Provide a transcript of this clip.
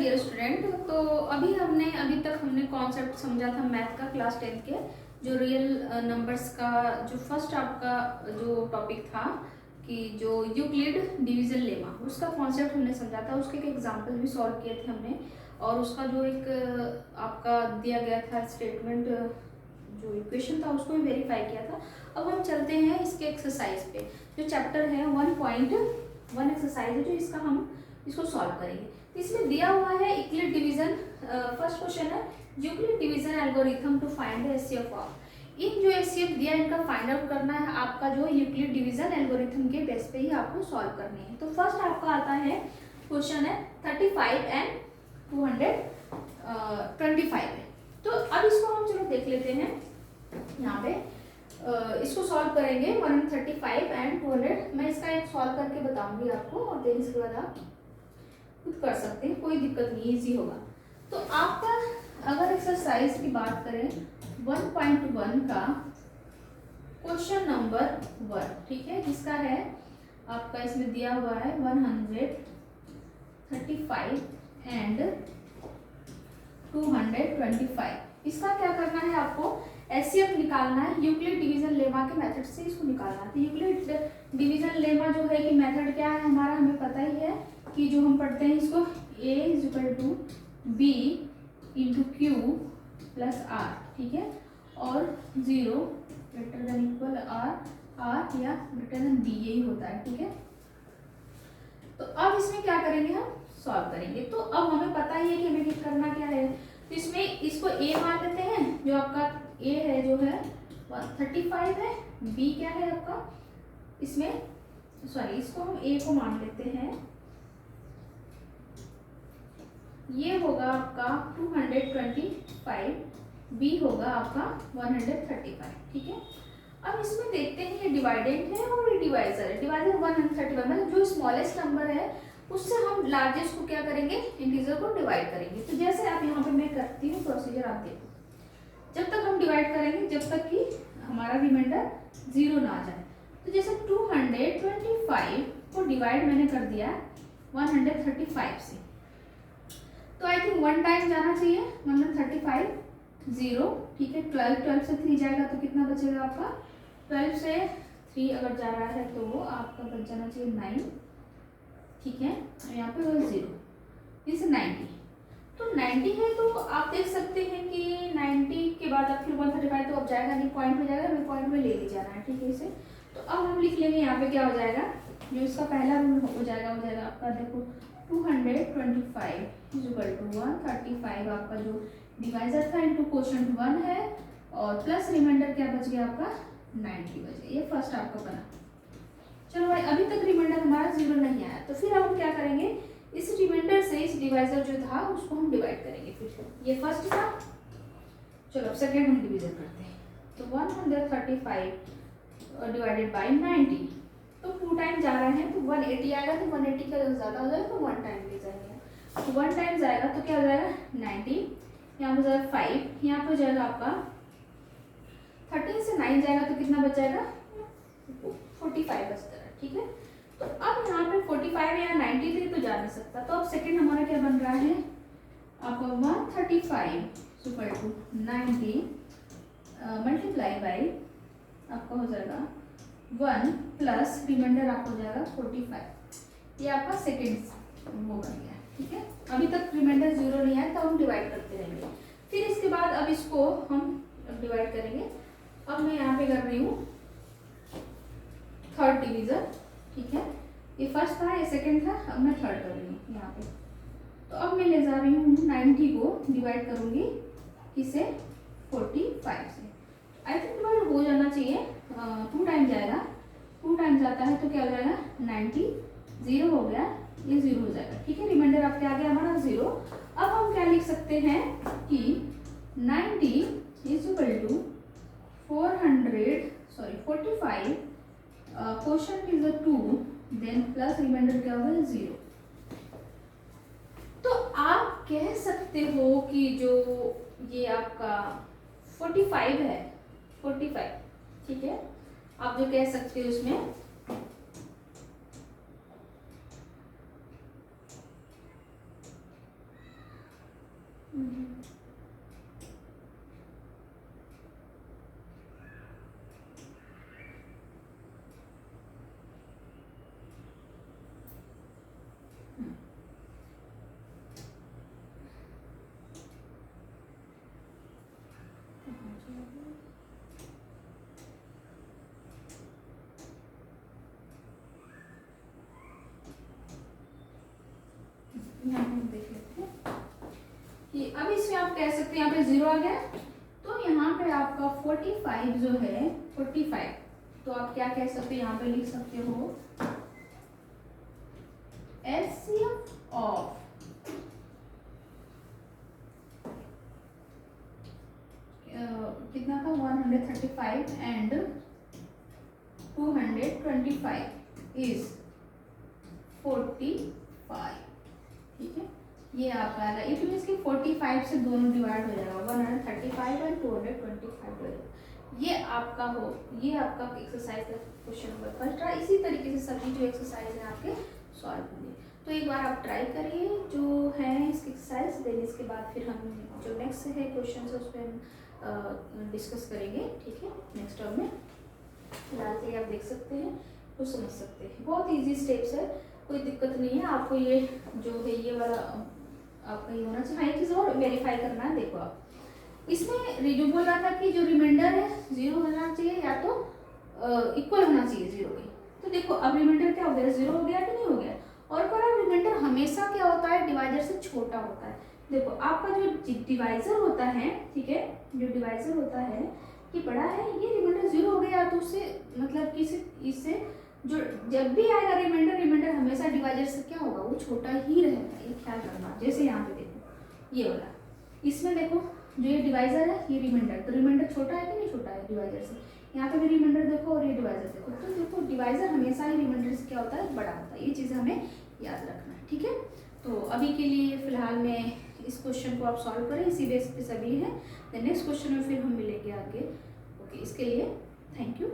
Dear student. तो अभी तक हमने कॉन्सेप्ट समझा था मैथ का क्लास 10th के, जो रियल नंबर्स का जो फर्स्ट आपका जो टॉपिक था कि जो यूक्लिड डिवीजन लेमा, उसका कॉन्सेप्ट हमने समझा था। उसके एक एग्जांपल भी सॉल्व किए थे हमने, और उसका जो एक आपका दिया गया था स्टेटमेंट, जो इक्वेशन था उसको भी वेरीफाई किया था। अब हम चलते हैं इसके एक्सरसाइज पे। जो चैप्टर है 1.1 एक्सरसाइज है, जो इसका हम इसको सॉल्व करेंगे। तो इसमें दिया हुआ है यूक्लिड डिवीजन। फर्स्ट क्वेश्चन है Euclid division algorithm to find the HCF of. इन जो एचसीएफ दिया इनका फाइंड आउट करना है आपका जो यूक्लिड डिवीजन एल्गोरिथम के बेस पे ही आपको सॉल्व करनी है। तो फर्स्ट आपका आता है क्वेश्चन है 35 एंड 225 है। तो अब इसको हम चलो देख लेते हैं। यहाँ पे इसको सॉल्व करेंगे 135 एंड 200। मैं इसका एक सॉल्व करके बताऊंगी आपको, और देन इसके बाद आप खुद कर सकते हैं, कोई दिक्कत नहीं, इजी होगा। तो आपका अगर एक्सरसाइज की बात करें 1.1 का क्वेश्चन नंबर 1, ठीक है, जिसका है आपका इसमें दिया हुआ है 135 एंड 225। इसका क्या करना है आपको, एचसीएफ निकालना है। यूक्लिड डिवीजन लेमा के मेथड से इसको निकालना है। तो यूक्लिड डिवीजन लेमा जो है कि मेथड क्या है हमारा, हमें पता ही है कि जो हम पढ़ते हैं इसको a = b × q + r, ठीक है, और 0 > r या b यही होता है, ठीक है। तो अब इसमें क्या करेंगे, हम सॉल्व करेंगे। तो अब हमें पता ही है कि हमें करना क्या है। तो इसमें इसको a मान लेते हैं, जो आपका a है जो है 135 है, b क्या है आपका, इसमें सॉरी इसको हम a को मान लेते हैं, ये होगा आपका 225, b होगा आपका 135, ठीक है। अब इसमें देखते हैं ये डिवाइडेंट है और ये डिवाइजर है। डिवाइजर 135 मतलब जो स्मॉलेस्ट नंबर है उससे हम लार्जेस्ट को क्या करेंगे, इंटीजर को डिवाइड करेंगे। तो जैसे आप यहाँ पे मैं करती हूँ प्रोसीजर, आप देखो, जब तक हम डिवाइड करेंगे जब तक कि हमारा रिमाइंडर 0 ना आ जाए। तो जैसे 225 को डिवाइड मैंने कर दिया 135 से, तो आई थिंक 1 टाइम जाना चाहिए 135 0, ठीक है। 12 से 3 जाएगा तो कितना बचेगा आपका, 12 से 3 अगर जा रहा है तो आपका बच जाना चाहिए 9, ठीक है। यहाँ पे 0 इस 90, तो 90 है तो आप देख सकते हैं कि 90 के बाद अब फिर 135 तो अब जाएगा नहीं, पॉइंट में जाएगा, हमें पॉइंट में ले जाना है, ठीक है इसे। तो अब हम लिख लेंगे यहाँ पे क्या हो जाएगा, जो इसका पहला रूल हो जाएगा आपका, देखो 225 = 135 आपका जो डिवाइजर था इनटू क्वोशंट 1 है, और प्लस रिमाइंडर क्या बच गया आपका 90 बच गया। ये फर्स्ट आपका बना। चलो भाई, अभी तक रिमाइंडर हमारा 0 नहीं आया, तो फिर हम क्या करेंगे, इस रिमाइंडर से इस डिवाइजर जो था उसको हम डिवाइड करेंगे। फिर ये फर्स्ट था, चलो अब सेकेंड हम डिवीजन करते हैं। तो 135 डिवाइडेड बाई 90, तो 2 टाइम जा रहे हैं तो 180 आएगा। तो 180 का ज़्यादा हो जाएगा तो 1 टाइम ले जाएंगे। तो 1 टाइम जाएगा तो क्या हो जाएगा 90, यहाँ पे जाएगा 5, यहाँ पे हो जाएगा आपका 13 से 9 जाएगा तो कितना बच जाएगा 45 बचता है, ठीक है। तो अब यहाँ पे 45 या 90 थे तो जा नहीं सकता, तो अब सेकंड हमारा क्या बन रहा है आपका 135 = 90 मल्टीप्लाई बाई आपका हो जाएगा 1 प्लस रिमाइंडर आपको हो जाएगा 45। ये आपका सेकेंड वो बन गया, ठीक है। अभी तक रिमाइंडर 0 नहीं आया तो हम डिवाइड करते रहेंगे। फिर इसके बाद अब इसको हम डिवाइड करेंगे। अब मैं यहाँ पे कर रही हूँ थर्ड डिवीजन, ठीक है। ये फर्स्ट था, ये सेकंड था, अब मैं थर्ड कर रही हूँ यहाँ पे। तो अब मैं ले जा रही हूँ 90 को डिवाइड करूँगी किसे 45 से। आई थिंक डिवाइड हो जाना चाहिए, 2 टाइम जाएगा, 2 टाइम जाता है तो क्या हो जाएगा 90, 0 हो गया, ये 0 हो जाएगा, ठीक है। रिमाइंडर आपके आ गया हमारा 0। अब हम क्या लिख सकते हैं कि 90 = 45 quotient is 2, then plus reminder क्या होगा 0। तो आप कह सकते हो कि जो ये आपका 45 है, 45, ठीक है, आप जो कह सकते हो उसमें यहाँ हम देख लेते हैं कि अब इसमें आप कह सकते हैं यहाँ पे 0 आ गया, तो यहाँ पे आपका 45 जो है 45, तो आप क्या कह सकते हैं, यहाँ पे लिख सकते हो LCM ऑफ कितना था 135 एंड 225 इज 45, ठीक है। ये आपका आएगा, इट मीन्स कि 45 से दोनों डिवाइड हो जाएगा, 135 एंड 225 हो जाएगा। ये आपका एक्सरसाइज का क्वेश्चन नंबर फर्स्ट रहा। इसी तरीके से सभी जो एक्सरसाइज है आपके सॉल्व होंगे। तो एक बार आप ट्राई करिए जो है इसकी एक्सरसाइज, देन इसके बाद फिर हम जो नेक्स्ट है क्वेश्चन है उस पर हम डिस्कस करेंगे, ठीक है, नेक्स्ट टर्म में। फिलहाल से आप देख सकते हैं, कुछ समझ सकते हैं, बहुत ईजी स्टेप्स है, कोई दिक्कत नहीं है। आपको ये जो है ये वाला आपका ये होना चाहिए। हाँ, एक चीज़ और वेरीफाई करना है, देखो आप इसमें जो बोल रहा था कि जो रिमाइंडर है 0 होना चाहिए या तो इक्वल होना चाहिए 0 के। तो देखो अब रिमाइंडर क्या हो गया, 0 हो गया कि नहीं हो गया। और पर रिमाइंडर हमेशा क्या होता है, डिवाइजर से छोटा होता है। देखो आपका जो डिवाइजर होता है, ठीक है, जो डिवाइजर होता है ये बड़ा है, ये रिमाइंडर 0 हो गया तो उससे मतलब कि इससे जो जब भी आएगा रिमाइंडर हमेशा डिवाइजर से क्या होगा, वो छोटा ही रहेगा, ये ख्याल रखना। जैसे यहाँ पे देखो ये वाला, इसमें देखो जो ये डिवाइजर है ये रिमाइंडर, तो रिमाइंडर छोटा है कि नहीं छोटा है डिवाइजर से। यहाँ पे भी रिमाइंडर देखो और ये डिवाइजर देखो, तो देखो डिवाइजर हमेशा ही रिमाइंडर से क्या होता है, बड़ा होता है। ये चीज़ हमें याद रखना है, ठीक है। तो अभी के लिए फिलहाल मैं इस क्वेश्चन को आप सॉल्व करें, इसी बेस पे सभी है। नेक्स्ट क्वेश्चन में फिर हम मिलेंगे आगे। ओके, इसके लिए थैंक यू।